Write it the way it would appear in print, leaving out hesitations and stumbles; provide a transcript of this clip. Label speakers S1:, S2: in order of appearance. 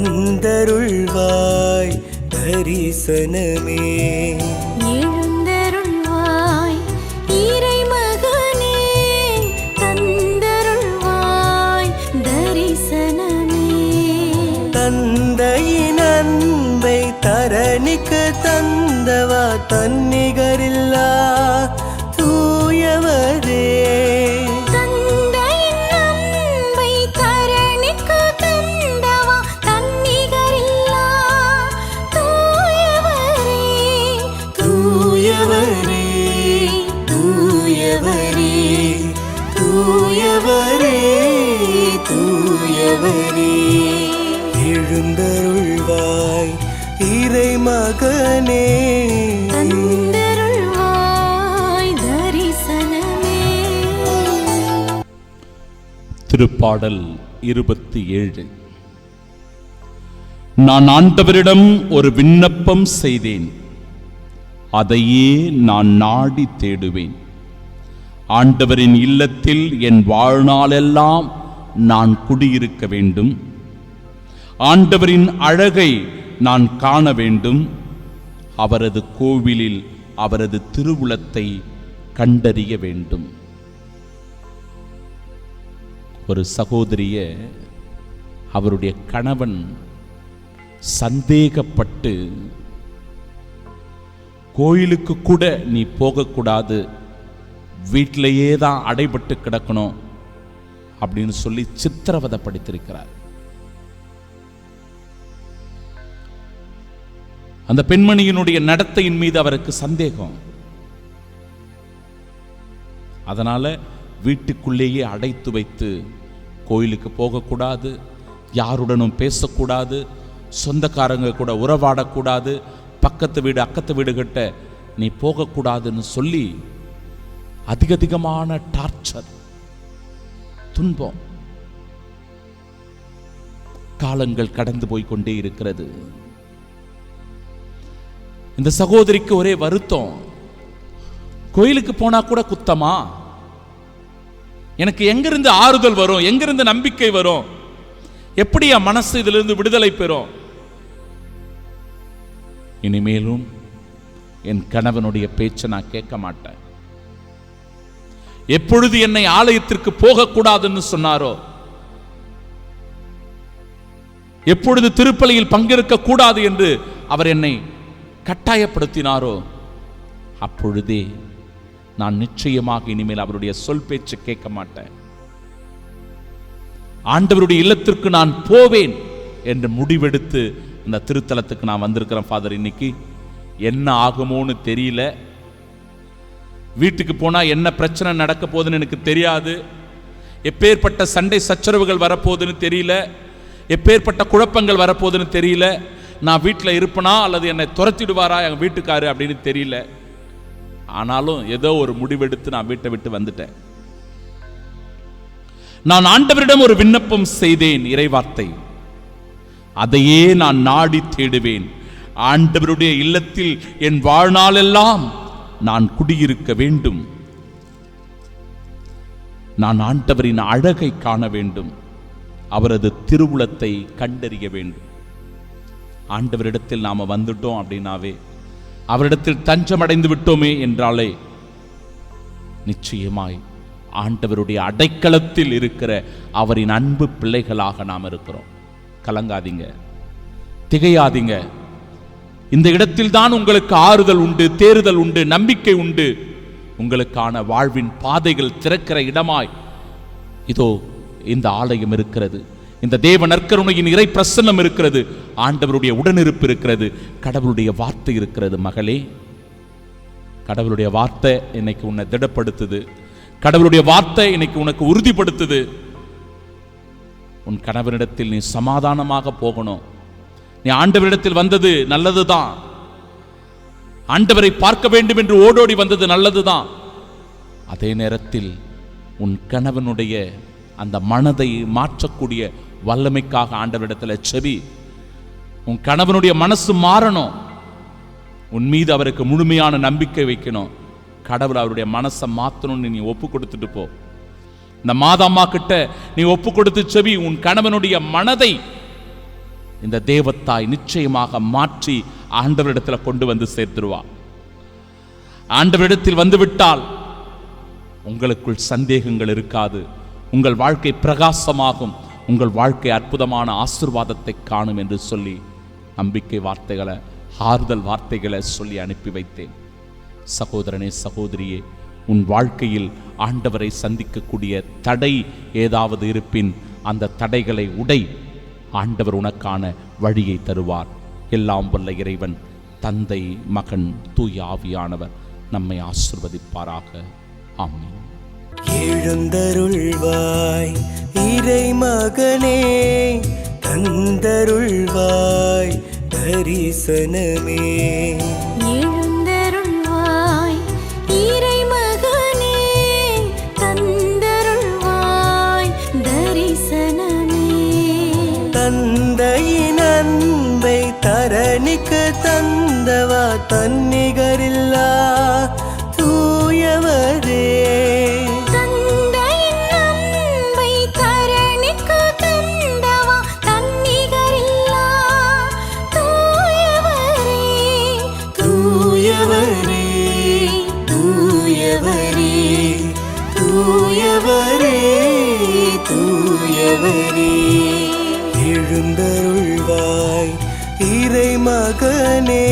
S1: தந்தருள்வாய் தரிசனமே.
S2: எழுந்தருள்வாய் இறைமகனே, தந்தருள்வாய் தரிசனமே.
S1: தந்தையின் அன்பை தரணிக்கு தந்தவா தன்னிகரில்லா தூயவரே. எழுந்தருள்வாய் இறைமகனே,
S2: தந்தருள்வாய் தரிசனமே.
S3: திருப்பாடல் 27. நான் ஆண்டவரிடம் ஒரு விண்ணப்பம் செய்தேன், அதையே நான் நாடி தேடுவேன். ஆண்டவரின் இல்லத்தில் என் வாழ்நாளெல்லாம் நான் குடியிருக்க வேண்டும். ஆண்டவரின் அழகை நான் காண வேண்டும். அவரது கோவிலில் அவரது திருவுளத்தை கண்டறிய வேண்டும். ஒரு சகோதரிய அவருடைய கணவன் சந்தேகப்பட்டு, கோயிலுக்கு கூட நீ போகக்கூடாது, வீட்டிலேயே தான் அடைபட்டு கிடக்கணும் அப்படின்னு சொல்லி சித்திரவதைப்படுத்தியிருக்கிறார். அந்த பெண்மணியினுடைய நடத்தையின் மீது அவருக்கு சந்தேகம். அதனால வீட்டுக்குள்ளேயே அடைத்து வைத்து, கோயிலுக்கு போகக்கூடாது, யாருடனும் பேசக்கூடாது, சொந்தக்காரங்க கூட உறவாடக்கூடாது, பக்கத்து வீடு அக்கத்து வீடு கிட்ட நீ போகக்கூடாதுன்னு சொல்லி அதிகமான டார்ச்சர், துன்பம். காலங்கள் கடந்து போய் கொண்டே இருக்கிறது. இந்த சகோதரிக்கு ஒரே வருத்தம். கோயிலுக்கு போனா கூட குத்தமா? எனக்கு எங்கிருந்து ஆறுதல் வரும்? எங்கிருந்து நம்பிக்கை வரும்? எப்படி என் மனசு இதிலிருந்து விடுதலை பெறும்? இனிமேலும் என் கணவனுடைய பேச்சை நான் கேட்க மாட்டேன். எப்பொழுது என்னை ஆலயத்திற்கு போகக்கூடாதுன்னு சொன்னாரோ, எப்பொழுது திருப்பலியில் பங்கேற்க கூடாது என்று அவர் என்னை கட்டாயப்படுத்தினாரோ, அப்பொழுதே நான் நிச்சயமாக இனிமேல் அவருடைய சொல் பேச்சு கேட்க மாட்டேன். ஆண்டவருடைய இல்லத்திற்கு நான் போவேன் என்று முடிவெடுத்து இந்த திருத்தலத்துக்கு நான் வந்திருக்கிறேன். ஃபாதர், இன்னைக்கு என்ன ஆகுமோன்னு தெரியல. வீட்டுக்கு போனா என்ன பிரச்சனை நடக்க போகுதுன்னு எனக்கு தெரியாது. எப்பேற்பட்ட சண்டை சச்சரவுகள் வரப்போகுதுன்னு தெரியல. எப்பேற்பட்ட குழப்பங்கள் வரப்போகுதுன்னு தெரியல. நான் வீட்டில் இருப்பனா அல்லது என்னை துரத்திடுவாரா என் வீட்டுக்காரு அப்படின்னு தெரியல. ஆனாலும் ஏதோ ஒரு முடிவெடுத்து நான் வீட்டை விட்டு வந்துட்டேன். நான் ஆண்டவரிடம் ஒரு விண்ணப்பம் செய்தேன், இறைவார்த்தை, அதையே நான் நாடி தேடுவேன். ஆண்டவருடைய இல்லத்தில் என் வாழ்நாளெல்லாம் நான் குடியிருக்க வேண்டும். நான் ஆண்டவரின் அழகை காண வேண்டும். அவரது திருவுளத்தை கண்டறிய வேண்டும். ஆண்டவரிடத்தில் நாம வந்துட்டோம் அப்படின்னாவே, அவரிடத்தில் தஞ்சமடைந்து விட்டோமே என்றாலே, நிச்சயமாய் ஆண்டவருடைய அடைக்கலத்தில் இருக்கிற அவரின் அன்பு பிள்ளைகளாக நாம் இருக்கிறோம். கலங்காதீங்க, திகையாதீங்க. இந்த இடத்தில் தான் உங்களுக்கு ஆறுதல் உண்டு, தேறுதல் உண்டு, நம்பிக்கை உண்டு. உங்களுக்கான வாழ்வின் பாதைகள் திறக்கிற இடமாய் இதோ இந்த ஆலயம் இருக்கிறது. இந்த தேவ நற்கருணையின் இறை பிரசன்னம் இருக்கிறது. ஆண்டவருடைய உடனிருப்பு இருக்கிறது. கடவுளுடைய வார்த்தை இருக்கிறது. மகளே, கடவுளுடைய வார்த்தை இன்னைக்கு உன்னை திடப்படுத்துது. கடவுளுடைய வார்த்தை இன்னைக்கு உனக்கு உறுதிப்படுத்துது. உன் கணவனிடத்தில் நீ சமாதானமாக போகணும். நீ ஆண்டவரிடத்தில் வந்தது நல்லதுதான். ஆண்டவரை பார்க்க வேண்டும் என்று ஓடோடி வந்தது நல்லதுதான். அதே நேரத்தில் உன் கணவனுடைய அந்த மனதை மாற்றக்கூடிய வல்லமைக்காக ஆண்டவரிடத்தில் செவி. உன் கணவனுடைய மனசு மாறணும். உன் மீது அவருக்கு முழுமையான நம்பிக்கை வைக்கணும். கடவுள் அவருடைய மனசை மாற்றணும்னு நீ ஒப்பு கொடுத்துட்டு போ. இந்த மாதாம்மா கிட்ட நீ ஒப்பு கொடுத்து செவி. உன் கணவனுடைய மனதை இந்த தேவத்தாய் நிச்சயமாக மாற்றி ஆண்டவரிடத்தில் கொண்டு வந்து சேர்த்துருவா. ஆண்டவரிடத்தில் வந்துவிட்டால் உங்களுக்குள் சந்தேகங்கள் இருக்காது. உங்கள் வாழ்க்கை பிரகாசமாகும். உங்கள் வாழ்க்கை அற்புதமான ஆசீர்வாதத்தை காணும் என்று சொல்லி நம்பிக்கை வார்த்தைகளை, ஆறுதல் வார்த்தைகளை சொல்லி அனுப்பி வைத்தேன். சகோதரனே, சகோதரியே, உன் வாழ்க்கையில் ஆண்டவரை சந்திக்கக்கூடிய தடை ஏதாவது இருப்பின் அந்த தடைகளை உடை. ஆண்டவர் உனக்கான வழியை தருவார். எல்லாம் வல்ல இறைவன், தந்தை, மகன், தூய ஆவியானவர் நம்மை ஆசீர்வதிப்பாராக. ஆமென்.
S1: எழுந்தருள்வாய் இறை மகனே, தந்தருள்வாய் தரிசனமே.
S2: எழுந்தருள்வாய் இறை மகனே, தந்தருள்வாய் தரிசனமே.
S1: தந்தையின் அன்பை தரணிக்கு தந்தவா, தன்னிகரில்லா தூயவரே. எழுந்தருள்வாய் இறை மகனே.